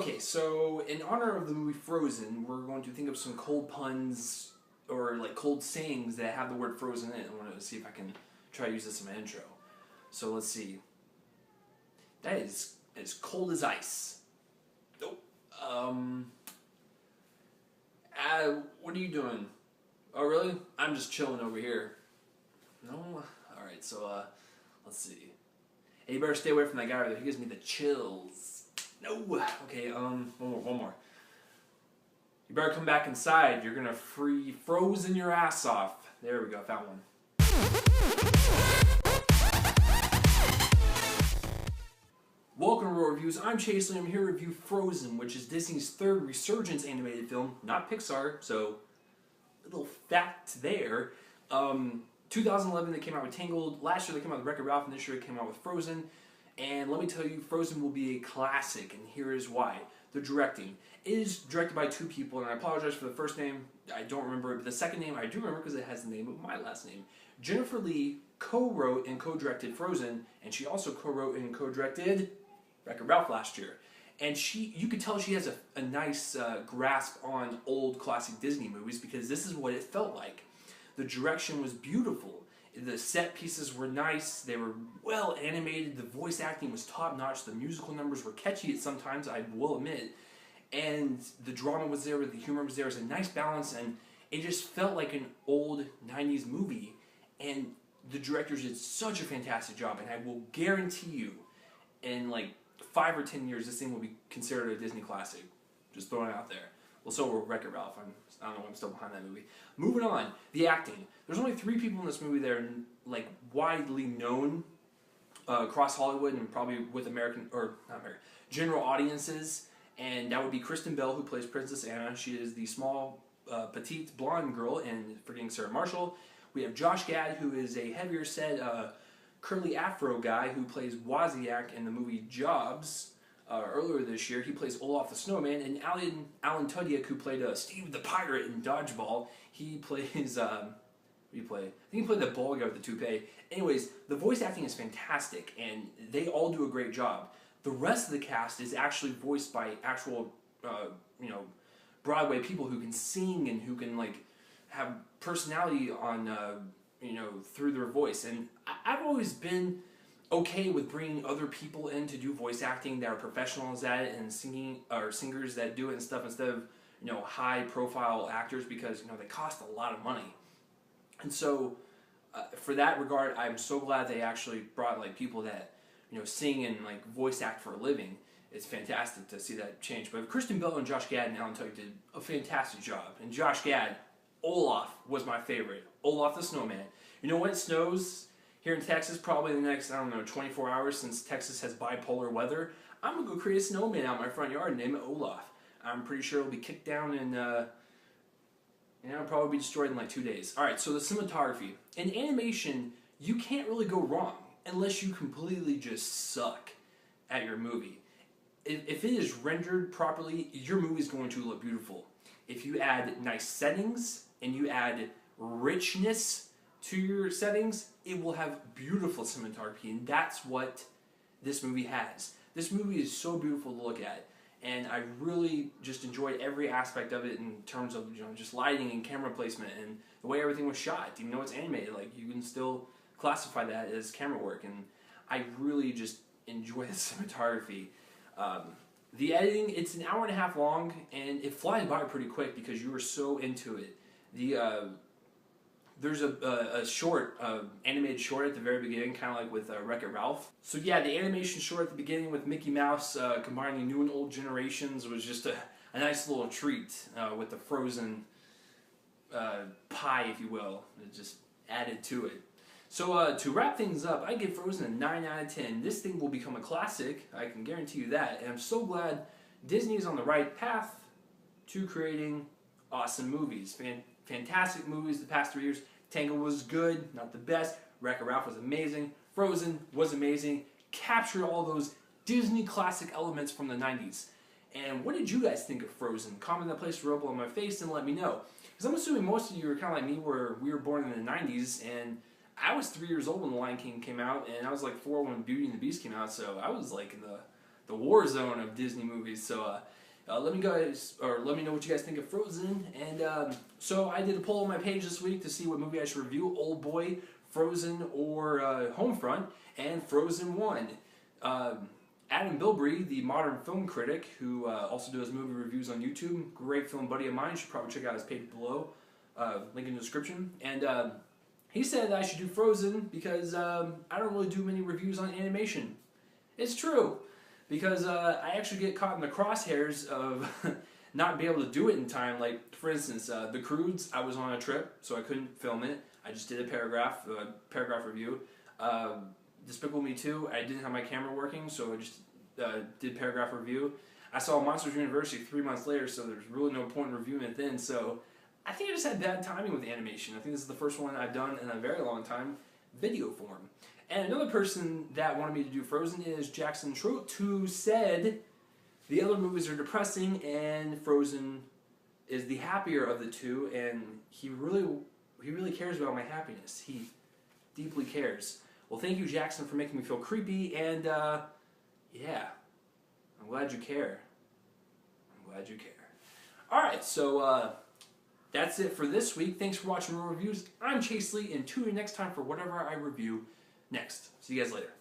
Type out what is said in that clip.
Okay, so in honor of the movie Frozen, we're going to think of some cold puns or like cold sayings that have the word frozen in it. I want to see if I can try to use this in my intro. So let's see. That is as cold as ice. Nope. What are you doing? Oh, really? I'm just chilling over here. No? Alright, so, let's see. Hey, you better stay away from that guy over there. He gives me the chills. No! Okay, one more. You better come back inside. You're gonna frozen your ass off. There we go, found one. Welcome to Roar Reviews. I'm Chase Lee. I'm here to review Frozen, which is Disney's third resurgence animated film, not Pixar, so a little fact there. 2011 they came out with Tangled, last year they came out with Wreck-It Ralph, and this year they came out with Frozen. And let me tell you, Frozen will be a classic, and here is why. The directing. It is directed by two people, and I apologize for the first name, I don't remember it, but the second name I do remember because it has the name of my last name. Jennifer Lee co-wrote and co-directed Frozen, and she also co-wrote and co-directed Wreck-It Ralph last year. And you could tell she has a nice grasp on old classic Disney movies because this is what it felt like. The direction was beautiful. The set pieces were nice. They were well animated. The voice acting was top notch. The musical numbers were catchy at sometimes, I will admit. And the drama was there, the humor was there. It was a nice balance, and it just felt like an old 90s movie. And the directors did such a fantastic job, and I will guarantee you, in like 5 or 10 years, this thing will be considered a Disney classic. Just throwing it out there. Well, so will Wreck-It Ralph. I don't know why I'm still behind that movie. Moving on, the acting. There's only 3 people in this movie that are like widely known across Hollywood and probably with general audiences, and that would be Kristen Bell, who plays Princess Anna. She is the small, petite, blonde girl in Forgetting Sarah Marshall. We have Josh Gad, who is a heavier set, curly afro guy who plays Wozniak in the movie Jobs. Earlier this year, he plays Olaf the Snowman, and Alan Tudyk, who played Steve the Pirate in Dodgeball, he plays, what do you play? I think he played the bald guy with the toupee. Anyways, the voice acting is fantastic, and they all do a great job. The rest of the cast is actually voiced by actual, Broadway people who can sing and who can, like, have personality on, through their voice. And I've always been okay with bringing other people in to do voice acting that are professionals at it and singers that do it and stuff instead of high profile actors because they cost a lot of money. And so for that regard, I'm so glad they actually brought like people that sing and like voice act for a living. It's fantastic to see that change. But Kristen Bell and Josh Gad and Alan Tudyk did a fantastic job. And Josh Gad, Olaf was my favorite. Olaf the Snowman. You know when it snows here in Texas, probably in the next, 24 hours, since Texas has bipolar weather, I'm going to go create a snowman out in my front yard and name it Olaf. I'm pretty sure it'll be kicked down and it'll probably be destroyed in like 2 days. Alright, so the cinematography. In animation, you can't really go wrong unless you completely just suck at your movie. If it is rendered properly, your movie's going to look beautiful. If you add nice settings and you add richness to your settings, it will have beautiful cinematography, and that's what this movie has. This movie is so beautiful to look at, and I really just enjoyed every aspect of it in terms of just lighting and camera placement and the way everything was shot. Even though it's animated, like you can still classify that as camera work, and I really just enjoy the cinematography. The editing, it's an hour and a half long, and it flies by pretty quick because you are so into it. There's a short, animated short at the very beginning, kind of like with Wreck-It Ralph. So yeah, the animation short at the beginning with Mickey Mouse combining new and old generations was just a nice little treat with the Frozen pie, if you will. It just added to it. So to wrap things up, I give Frozen a 9 out of 10. This thing will become a classic, I can guarantee you that. And I'm so glad Disney is on the right path to creating awesome movies. Fantastic movies the past 3 years. Tangled was good, not the best. Wreck-It Ralph was amazing. Frozen was amazing. Captured all those Disney classic elements from the 90s. And what did you guys think of Frozen? Comment that place to rub on my face and let me know. Because I'm assuming most of you are kind of like me where we were born in the 90s, and I was 3 years old when The Lion King came out, and I was like 4 when Beauty and the Beast came out, so I was like in the war zone of Disney movies. So let me know what you guys think of Frozen. And so I did a poll on my page this week to see what movie I should review: Old Boy, Frozen, or Homefront, and Frozen won. Adam Bilbrey, the modern film critic, who also does movie reviews on YouTube, great film buddy of mine. You should probably check out his page below, link in the description. And he said that I should do Frozen because I don't really do many reviews on animation. It's true, because I actually get caught in the crosshairs of not being able to do it in time. Like, for instance, The Croods, I was on a trip, so I couldn't film it. I just did a paragraph review. Despicable Me 2, I didn't have my camera working, so I just did paragraph review. I saw Monsters University 3 months later, so there's really no point in reviewing it then. So I think I just had bad timing with animation. I think this is the first one I've done in a very long time, video form. And another person that wanted me to do Frozen is Jackson Schroet, who said the other movies are depressing and Frozen is the happier of the two, and he really cares about my happiness. He deeply cares. Well, thank you, Jackson, for making me feel creepy, and yeah, I'm glad you care. I'm glad you care. Alright, so that's it for this week. Thanks for watching Roar Reviews. I'm Chase Lee, and tune in next time for whatever I review next. See you guys later.